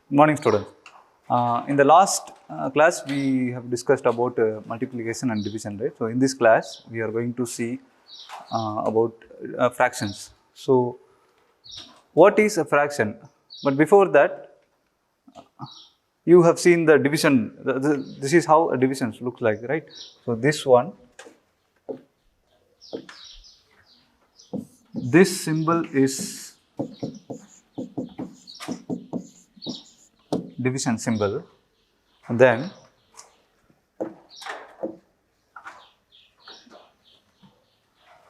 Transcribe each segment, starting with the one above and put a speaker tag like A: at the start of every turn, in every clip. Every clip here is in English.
A: Morning, students. In the last class, we have discussed about multiplication and division, right? So, in this class, we are going to see about fractions. So, what is a fraction? But before that, you have seen the division. This is how a division looks like, right? So, this symbol is division symbol. Then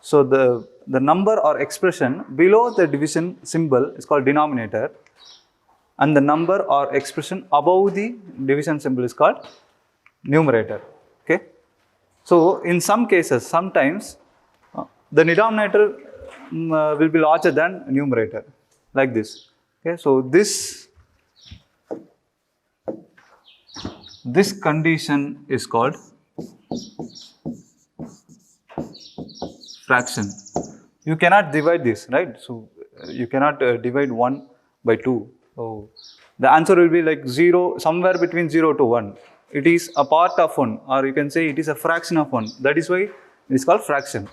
A: so the number or expression below the division symbol is called denominator, and the number or expression above the division symbol is called numerator. Okay. So in some cases, sometimes the denominator will be larger than numerator, like this. Okay. So this condition is called fraction. You cannot divide this, right? So you cannot divide 1 by 2. So the answer will be like 0, somewhere between 0 to 1. It is a part of 1, or you can say it is a fraction of 1. That is why it is called fraction.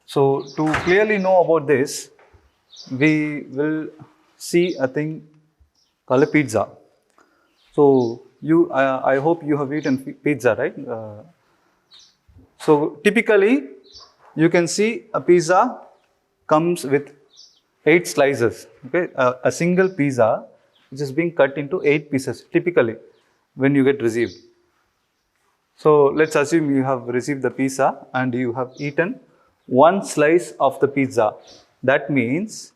A: So to clearly know about this, we will see a thing called a pizza. So I hope you have eaten pizza, right? So typically, you can see a pizza comes with 8 slices. Okay, a single pizza which is being cut into 8 pieces typically when you get received. So let's assume you have received the pizza and you have eaten 1 slice of the pizza. That means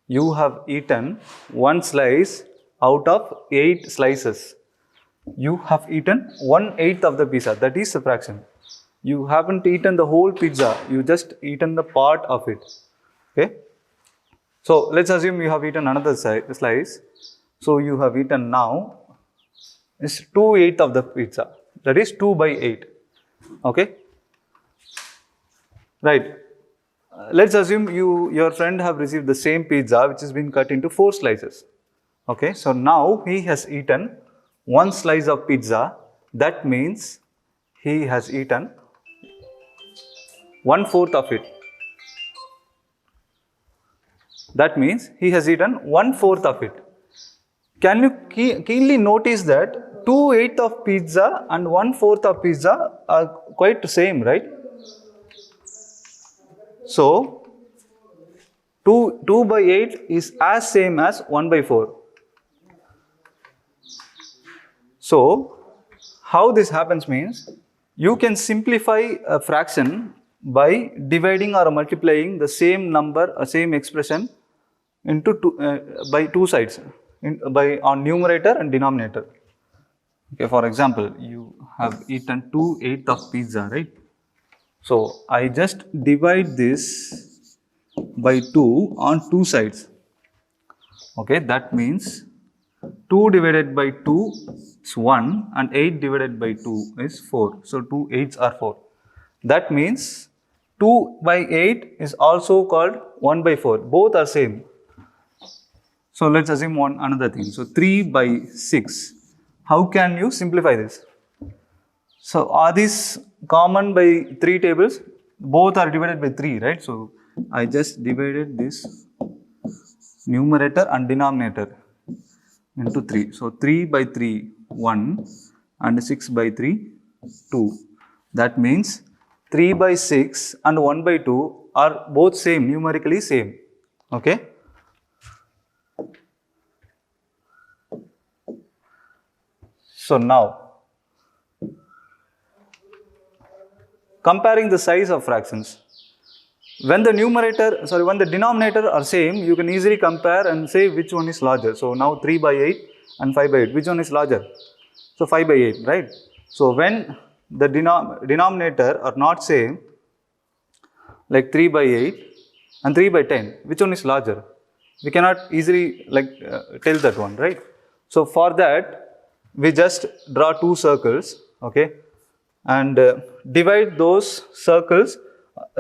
A: you have eaten 1 slice out of 8 slices. You have eaten 1/8 of the pizza. That is a fraction. You haven't eaten the whole pizza. You just eaten the part of it. Okay. So let's assume you have eaten another slice. So you have eaten now is 2/8 of the pizza. That is 2 by 8. Okay. Right. Let's assume your friend have received the same pizza which has been cut into 4 slices. Okay. So now he has eaten 1 slice of pizza. That means he has eaten 1/4 of it. That means he has eaten 1/4 of it. Can you keenly notice that 2/8 of pizza and 1/4 of pizza are quite the same, right? So 2 by 8 is as same as 1 by 4. So how this happens means you can simplify a fraction by dividing or multiplying the same number, same expression into by two sides, on numerator and denominator. Okay, for example, you have eaten 2/8 of pizza, right? So I just divide this by 2 on two sides. Okay, that means 2 divided by 2 is 1 and 8 divided by 2 is 4. So 2 8s are 4. That means 2 by 8 is also called 1 by 4. Both are same. So let's assume another thing. So 3 by 6. How can you simplify this? So are these common by 3 tables? Both are divided by 3, right? So I just divided this numerator and denominator into 3. So 3 by 3, 1 and 6 by 3, 2. That means 3 by 6 and 1 by 2 are both same, numerically same. Okay. So now, comparing the size of fractions. When the denominator are same, you can easily compare and say which one is larger. So now 3 by 8 and 5 by 8, which one is larger? So 5 by 8, right? So when the denominator are not same, like 3 by 8 and 3 by 10, which one is larger? We cannot easily tell that one, right? So for that, we just draw 2 circles, okay, and divide those circles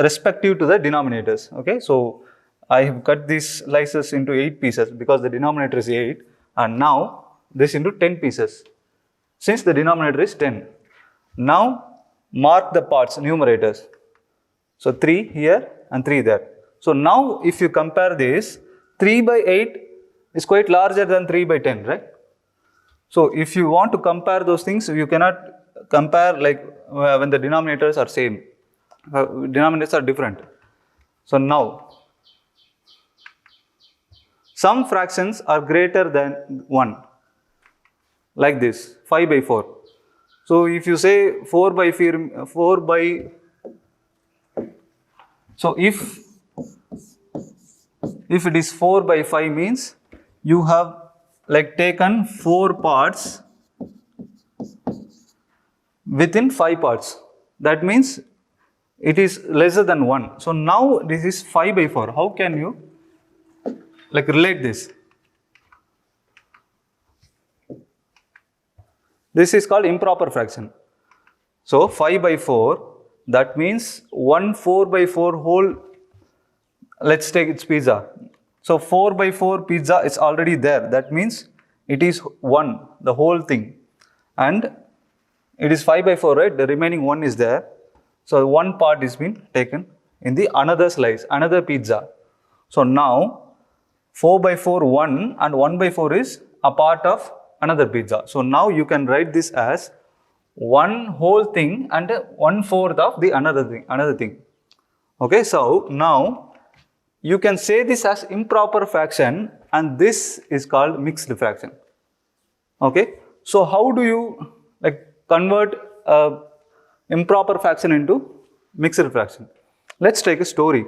A: respective to the denominators. Okay, so I have cut these slices into 8 pieces because the denominator is 8, and now this into 10 pieces since the denominator is 10. Now mark the parts, numerators. So 3 here and 3 there. So now if you compare this, 3 by 8 is quite larger than 3 by 10, right? So if you want to compare those things, you cannot compare like when the denominators are same. Denominators are different. So now, some fractions are greater than 1, like this, 5 by 4. So if you say 4 by 4 by, so if it is 4 by 5 means you have like taken 4 parts within 5 parts. That means it is lesser than 1. So now this is 5 by 4. How can you like relate this? This is called improper fraction. So 5 by 4, that means 1 4 by 4 whole, let's take its pizza. So 4 by 4 pizza is already there. That means it is 1, the whole thing. And it is 5 by 4, right? The remaining 1 is there. So one part is been taken in the another slice, another pizza. So now 4 by 4, 1 and 1 by 4 is a part of another pizza. So now you can write this as one whole thing and 1/4 of the another thing. Okay, so now you can say this as improper fraction, and this is called mixed fraction. Okay, so how do you like convert improper fraction into mixed fraction? Let's take a story.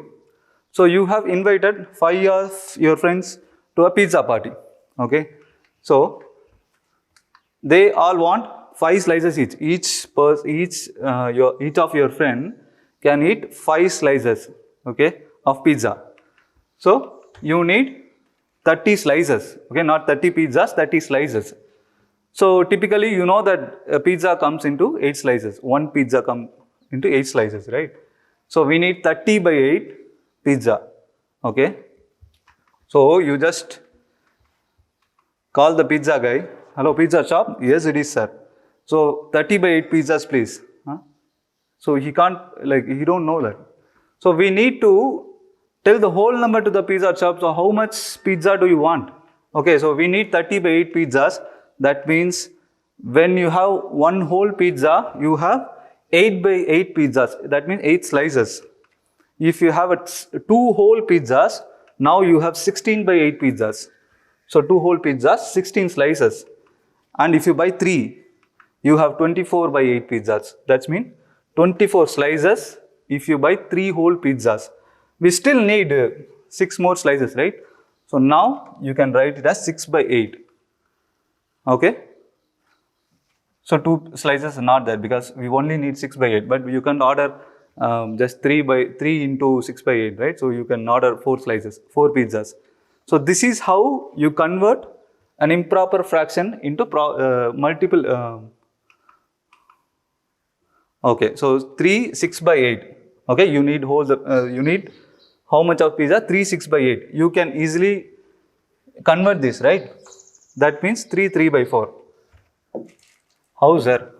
A: So you have invited 5 of your friends to a pizza party. Okay, so they all want 5 slices each. Each of your friend can eat 5 slices, okay, of pizza. So you need 30 slices, okay, not 30 pizzas, 30 slices. So typically you know that a pizza comes into 8 slices. One pizza comes into 8 slices, right? So we need 30 by 8 pizza, okay. So you just call the pizza guy. Hello, pizza shop? Yes, it is, sir. So 30 by 8 pizzas, please. Huh? So he can't, like, he don't know that. So we need to tell the whole number to the pizza shop. So how much pizza do you want? Okay, so we need 30 by 8 pizzas. That means when you have one whole pizza, you have 8 by 8 pizzas. That means 8 slices. If you have 2 whole pizzas, now you have 16 by 8 pizzas. So 2 whole pizzas, 16 slices. And if you buy 3, you have 24 by 8 pizzas. That means 24 slices if you buy 3 whole pizzas. We still need 6 more slices, right? So now you can write it as 6 by 8. Okay? So 2 slices are not there because we only need 6 by 8. But you can order just 3 into 6 by 8, right? So you can order 4 slices, 4 pizzas. So this is how you convert an improper fraction into multiple. Okay, so 3 6 by 8. Okay, you need you need how much of pizza? 3 6 by 8. You can easily convert this, right? That means 3 3 by 4. How, sir?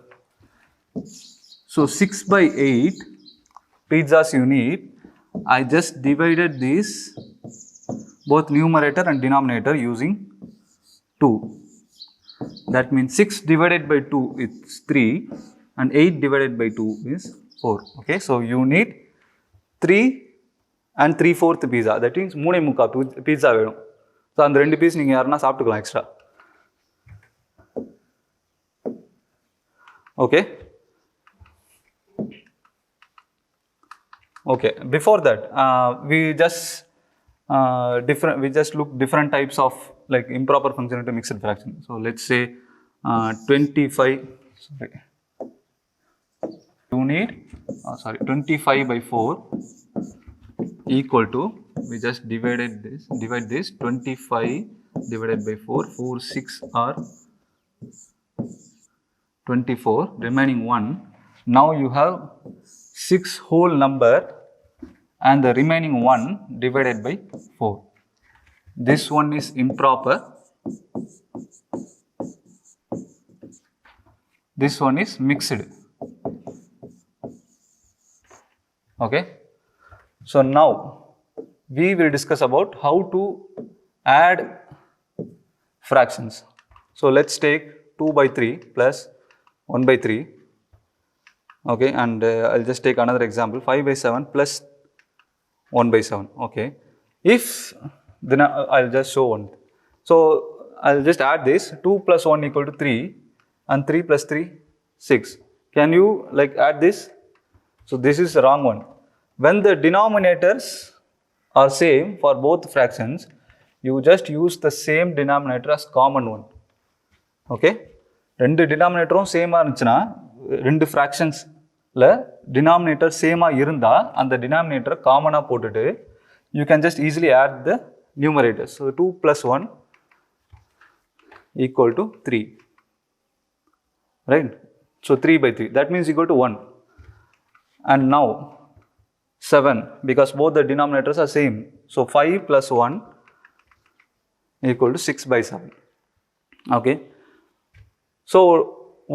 A: So 6 by 8 pizzas you need. I just divided this both numerator and denominator using 2. That means 6 divided by 2 is 3 and 8 divided by 2 is 4. Okay, so you need 3 and 3/4 pizza. That means 3/4 pizza வேணும். So அந்த 2 piece நீங்க யாரனா சாப்பிட்டுக்கலாம் extra. Okay. Okay. Before that, we just look different types of like improper function into mixed fraction. So let's say 25. Sorry. You need 25 by 4 equal to, we just divide this 25 divided by 4, 4 6 are 24, remaining 1. Now you have 6 whole number and the remaining 1 divided by 4. This one is improper. This one is mixed. Okay. So now we will discuss about how to add fractions. So let's take 2 by 3 plus 1 by 3. Okay, and I'll just take another example, 5 by 7 plus 1 by 7. Okay, if then I'll just show one. So I'll just add this 2 plus 1 equal to 3 and 3 plus 3 6. Can you like add this? So this is the wrong one. When the denominators are same for both fractions, you just use the same denominator as common one. Okay, ரெண்டு டினாமினேட்டரும் சேமாக இருந்துச்சுன்னா ரெண்டு ஃப்ராக்ஷன்ஸில் denominator சேமாக இருந்தால் அந்த டினாமினேட்டரை காமனாக போட்டுட்டு you can just easily add the numerators. So 2 plus 1 equal to 3, right? So 3 by 3, that means equal to 1. And now 7, because both the denominators are same. So 5 plus 1 equal to 6 by 7. Okay. So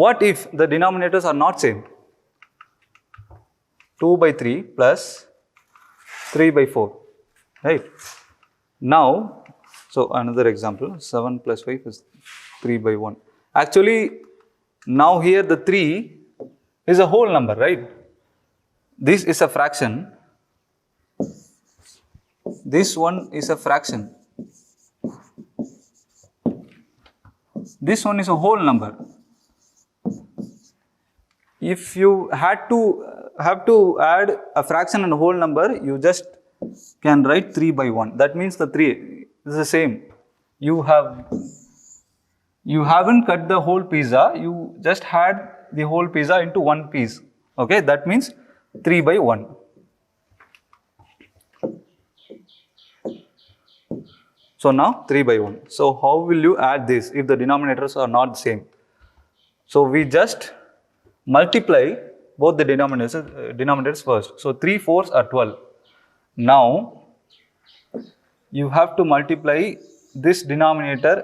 A: what if the denominators are not same? 2 by 3 plus 3 by 4, right? Now, so another example, 7 plus 5 is 3 by 1. Actually, now here the 3 is a whole number, right? This is a fraction. This one is a fraction. This one is a whole number. If you have to add a fraction and a whole number, you just can write 3 by 1. That means the 3 is the same. You haven't cut the whole pizza, you just had the whole pizza into one piece. Okay, that means 3 by 1. So now 3 by 1. So how will you add this if the denominators are not the same? So we just multiply both the denominators first. So 3 4s are 12. Now you have to multiply this denominator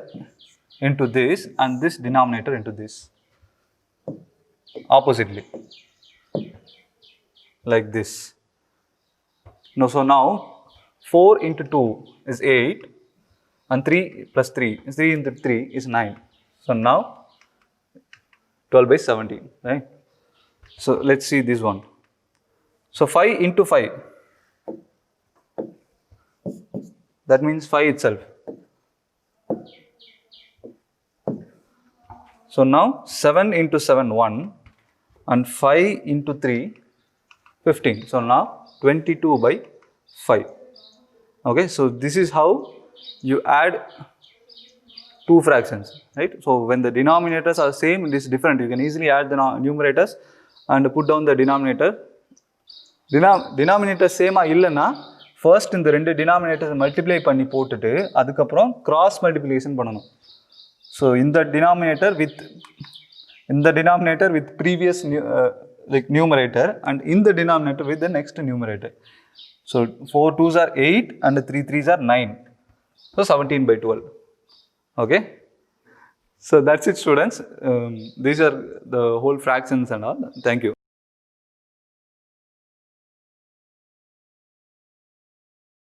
A: into this and this denominator into this oppositely, like this. No, so now 4 into 2 is 8 and 3 plus 3 is 3 into 3 is 9. So now 12 by 17, right? So let's see this one. So 5 into 5, that means 5 itself. So now 7 into 7 1 and 5 into 3 15. So now 22 by 5. Okay, so this is how you add two fractions, right? So when the denominators are same, it is different. You can easily add the numerators and put down the denominator. Denominator same illana first இந்த ரெண்டு denominators multiply பண்ணி போட்டுட்டு அதுக்கப்புறம் cross multiplication பண்ணணும். So இந்த denominator with previous like numerator and in the denominator with the next numerator. So 4 2s are 8 and 3 3s are 9. So 17 by 12. Okay. So that's it, students. These are the whole fractions and all. Thank you.